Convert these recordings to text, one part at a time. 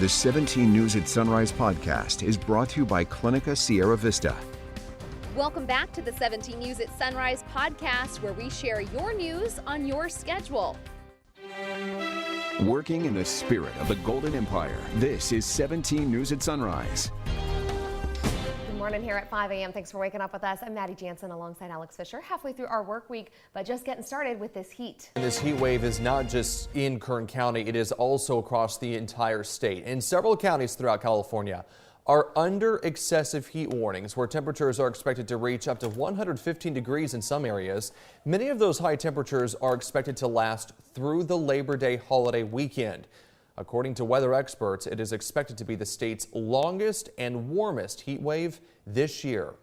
The 17 News at Sunrise podcast is brought to you by Clinica Sierra Vista. Welcome back to the 17 News at Sunrise podcast, where we share your news on your schedule. Working in the spirit of the Golden Empire, this is 17 News at Sunrise. Good morning here at 5 a.m. Thanks for waking up with us. I'm Maddie Jansen alongside Alex Fisher, halfway through our work week, but just getting started with this heat. And this heat wave is not just in Kern County, it is also across the entire state. And several counties throughout California are under excessive heat warnings, where temperatures are expected to reach up to 115 degrees in some areas. Many of those high temperatures are expected to last through the Labor Day holiday weekend. According to weather experts, it is expected to be the state's longest and warmest heat wave this year.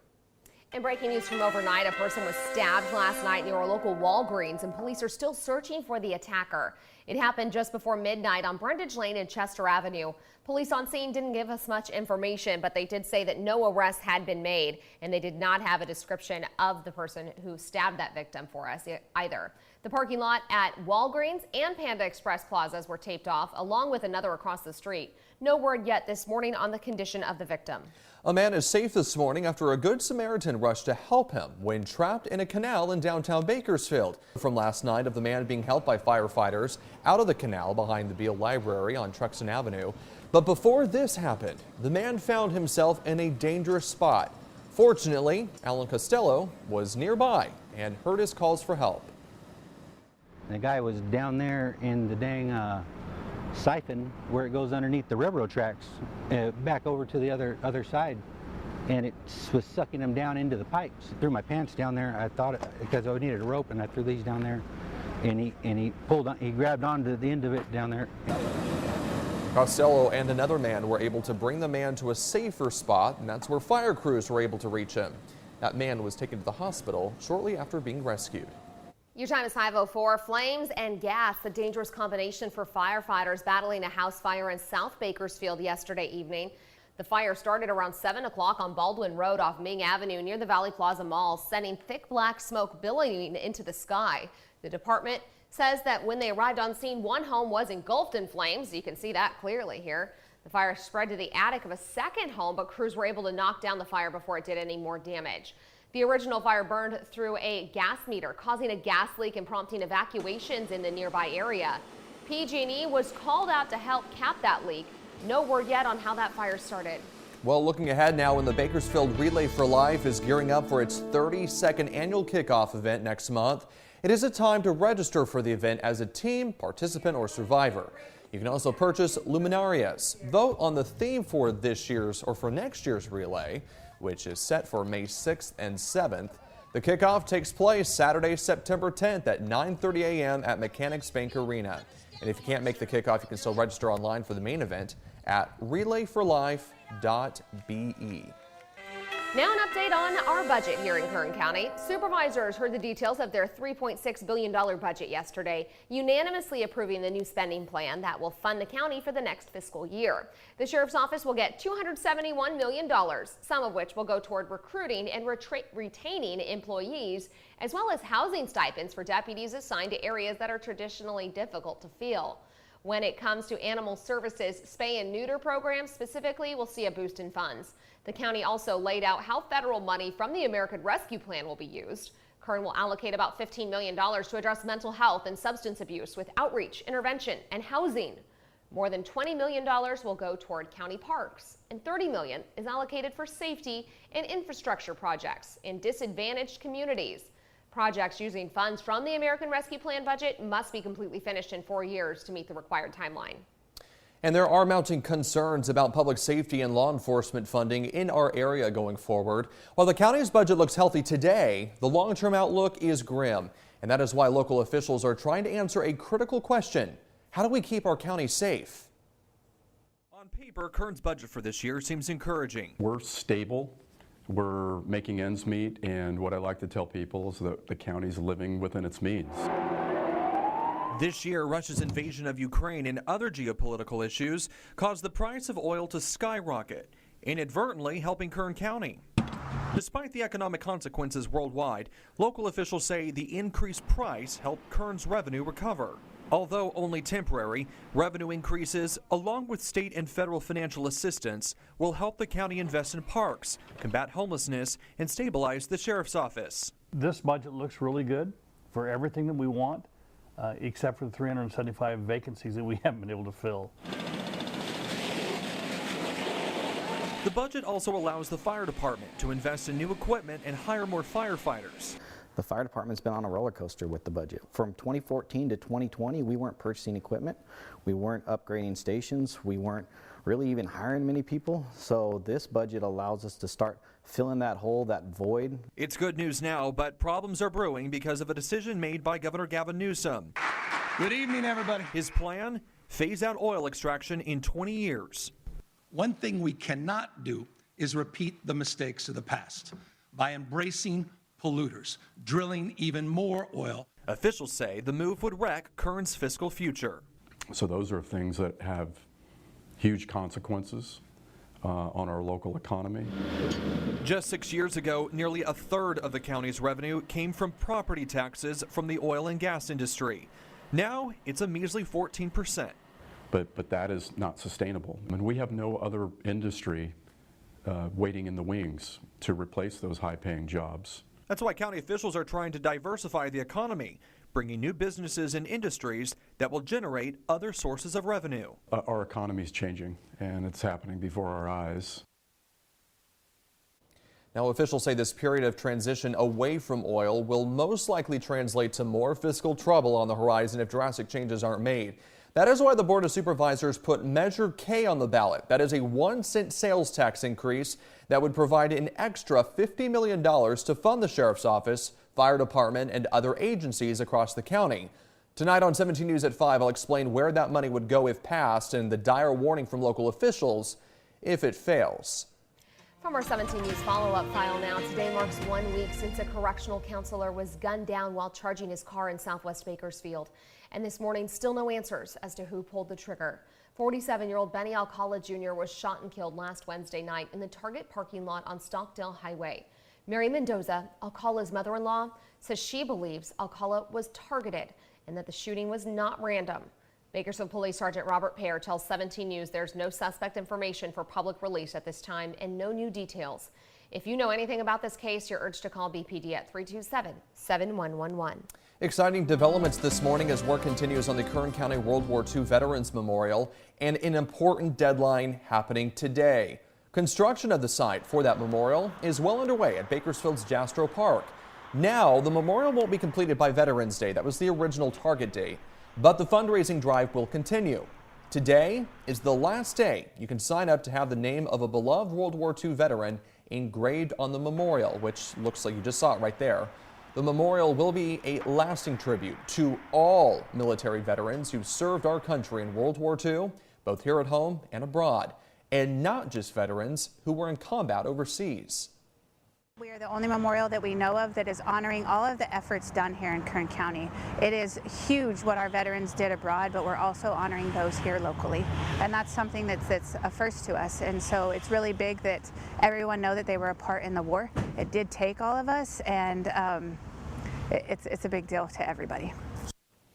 In breaking news from overnight, a person was stabbed last night near a local Walgreens, and police are still searching for the attacker. It happened just before midnight on Brundage Lane and Chester Avenue. Police on scene didn't give us much information, but they did say that no arrests had been made, and they did not have a description of the person who stabbed that victim for us either. The parking lot at Walgreens and Panda Express plazas were taped off, along with another across the street. No word yet this morning on the condition of the victim. A man is safe this morning after a Good Samaritan rushed to help him when trapped in a canal in downtown Bakersfield. From last night of the man being helped by firefighters out of the canal behind the Beale Library on Truxton Avenue. But before this happened, the man found himself in a dangerous spot. Fortunately, Alan Costello was nearby and heard his calls for help. The guy was down there in the dang siphon where it goes underneath the railroad tracks, back over to the other side, and it was sucking him down into the pipes. I threw my pants down there. I thought because I needed a rope, and I threw these down there, and he pulled on, he grabbed onto the end of it down there. Costello and another man were able to bring the man to a safer spot, and that's where fire crews were able to reach him. That man was taken to the hospital shortly after being rescued. Your time is 5:04. Flames and gas, a dangerous combination for firefighters battling a house fire in South Bakersfield yesterday evening. The fire started around 7 o'clock on Baldwin Road off Ming Avenue near the Valley Plaza Mall, sending thick black smoke billowing into the sky. The department says that when they arrived on scene, one home was engulfed in flames. You can see that clearly here. The fire spread to the attic of a second home, but crews were able to knock down the fire before it did any more damage. The original fire burned through a gas meter, causing a gas leak and prompting evacuations in the nearby area. PG&E was called out to help cap that leak. No word yet on how that fire started. Well, looking ahead now, when the Bakersfield Relay for Life is gearing up for its 32nd annual kickoff event next month, it is a time to register for the event as a team, participant, or survivor. You can also purchase luminarias. Vote on the theme for this year's or for next year's relay, which is set for May 6th and 7th. The kickoff takes place Saturday, September 10th at 9:30 a.m. at Mechanics Bank Arena. And if you can't make the kickoff, you can still register online for the main event at relayforlife.be. Now an update on our budget here in Kern County. Supervisors heard the details of their $3.6 billion budget yesterday, unanimously approving the new spending plan that will fund the county for the next fiscal year. The sheriff's office will get $271 million, some of which will go toward recruiting and retaining employees, as well as housing stipends for deputies assigned to areas that are traditionally difficult to fill. When it comes to animal services, spay and neuter programs specifically will see a boost in funds. The county also laid out how federal money from the American Rescue Plan will be used. Kern will allocate about $15 million to address mental health and substance abuse with outreach, intervention, and housing. More than $20 million will go toward county parks, and $30 million is allocated for safety and infrastructure projects in disadvantaged communities. Projects using funds from the American Rescue Plan budget must be completely finished in 4 years to meet the required timeline. And there are mounting concerns about public safety and law enforcement funding in our area going forward. While the county's budget looks healthy today, the long-term outlook is grim. And that is why local officials are trying to answer a critical question. How do we keep our county safe? On paper, Kern's budget for this year seems encouraging. We're stable. We're making ends meet, and what I like to tell people is that the county's living within its means. This year, Russia's invasion of Ukraine and other geopolitical issues caused the price of oil to skyrocket, inadvertently helping Kern County. Despite the economic consequences worldwide, local officials say the increased price helped Kern's revenue recover. Although only temporary, revenue increases, along with state and federal financial assistance, will help the county invest in parks, combat homelessness, and stabilize the sheriff's office. This budget looks really good for everything that we want, except for the 375 vacancies that we haven't been able to fill. The budget also allows the fire department to invest in new equipment and hire more firefighters. The fire department's been on a roller coaster with the budget. From 2014 to 2020, we weren't purchasing equipment, we weren't upgrading stations, we weren't really even hiring many people. So this budget allows us to start filling that hole, that void. It's good news now, but problems are brewing because of a decision made by Governor Gavin Newsom. Good evening, everybody. His plan? Phase out oil extraction in 20 years. One thing we cannot do is repeat the mistakes of the past by embracing polluters, drilling even more oil. Officials say the move would wreck Kern's fiscal future. So those are things that have huge consequences on our local economy. Just 6 years ago, nearly a third of the county's revenue came from property taxes from the oil and gas industry. Now it's a measly 14%. But that is not sustainable. I mean, we have no other industry waiting in the wings to replace those high-paying jobs. That's why county officials are trying to diversify the economy, bringing new businesses and industries that will generate other sources of revenue. Our economy is changing, and it's happening before our eyes. Now, officials say this period of transition away from oil will most likely translate to more fiscal trouble on the horizon if drastic changes aren't made. That is why the Board of Supervisors put Measure K on the ballot. That is a 1-cent sales tax increase that would provide an extra $50 million to fund the sheriff's office, fire department, and other agencies across the county. Tonight on 17 News at 5, I'll explain where that money would go if passed and the dire warning from local officials if it fails. From our 17 News follow-up file now, today marks 1 week since a correctional counselor was gunned down while charging his car in Southwest Bakersfield. And this morning, still no answers as to who pulled the trigger. 47-year-old Benny Alcala Jr. was shot and killed last Wednesday night in the Target parking lot on Stockdale Highway. Mary Mendoza, Alcala's mother-in-law, says she believes Alcala was targeted and that the shooting was not random. Bakersfield Police Sergeant Robert Pear tells 17 News there's no suspect information for public release at this time and no new details. If you know anything about this case, you're urged to call BPD at 327-7111. Exciting developments this morning as work continues on the Kern County World War II Veterans Memorial, and an important deadline happening today. Construction of the site for that memorial is well underway at Bakersfield's Jastrow Park. Now, the memorial won't be completed by Veterans Day. That was the original target date. But the fundraising drive will continue. Today is the last day you can sign up to have the name of a beloved World War II veteran engraved on the memorial, which looks like you just saw it right there. The memorial will be a lasting tribute to all military veterans who served our country in World War II, both here at home and abroad, and not just veterans who were in combat overseas. We are the only memorial that we know of that is honoring all of the efforts done here in Kern County. It is huge what our veterans did abroad, but we're also honoring those here locally. And that's something that's a first to us. And so it's really big that everyone know that they were a part in the war. It did take all of us, and it's a big deal to everybody.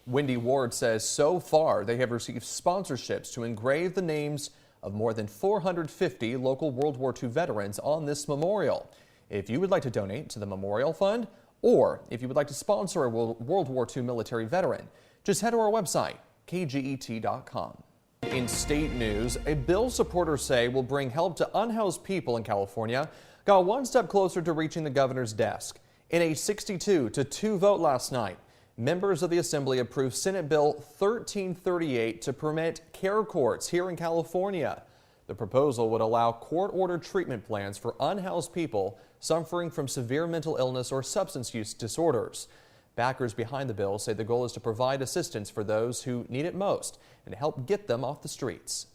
Wendy Ward says so far they have received sponsorships to engrave the names of more than 450 local World War II veterans on this memorial. If you would like to donate to the Memorial Fund, or if you would like to sponsor a World War II military veteran, just head to our website, kget.com. In state news, a bill supporters say will bring help to unhoused people in California got one step closer to reaching the governor's desk. In a 62-2 vote last night, members of the Assembly approved Senate Bill 1338 to permit care courts here in California. The proposal would allow court-ordered treatment plans for unhoused people suffering from severe mental illness or substance use disorders. Backers behind the bill say the goal is to provide assistance for those who need it most and help get them off the streets.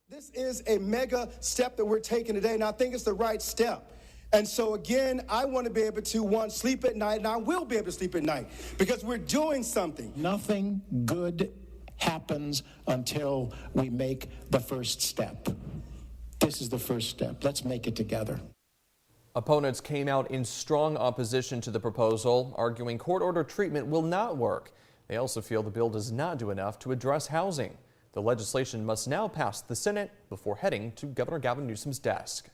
This is a mega step that we're taking today, and I think it's the right step. And so again, I want to be able to, sleep at night, and I will be able to sleep at night because we're doing something. Nothing good happens until we make the first step. This is the first step. Let's make it together. Opponents came out in strong opposition to the proposal, arguing court-ordered treatment will not work. They also feel the bill does not do enough to address housing. The legislation must now pass the Senate before heading to Governor Gavin Newsom's desk.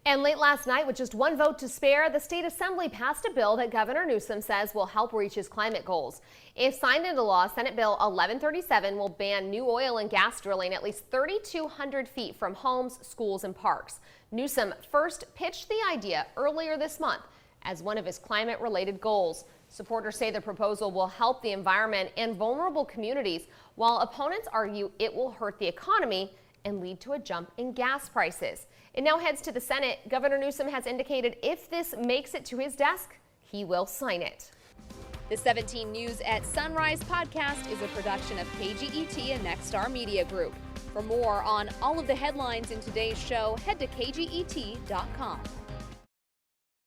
And late last night, with just one vote to spare, the state assembly passed a bill that Governor Newsom says will help reach his climate goals. If signed into law, Senate Bill 1137 will ban new oil and gas drilling at least 3,200 feet from homes, schools, and parks. Newsom first pitched the idea earlier this month as one of his climate-related goals. Supporters say the proposal will help the environment and vulnerable communities, while opponents argue it will hurt the economy and lead to a jump in gas prices. It now heads to the Senate. Governor Newsom has indicated if this makes it to his desk, he will sign it. The 17 News at Sunrise podcast is a production of KGET and Nexstar Media Group. For more on all of the headlines in today's show, head to kget.com.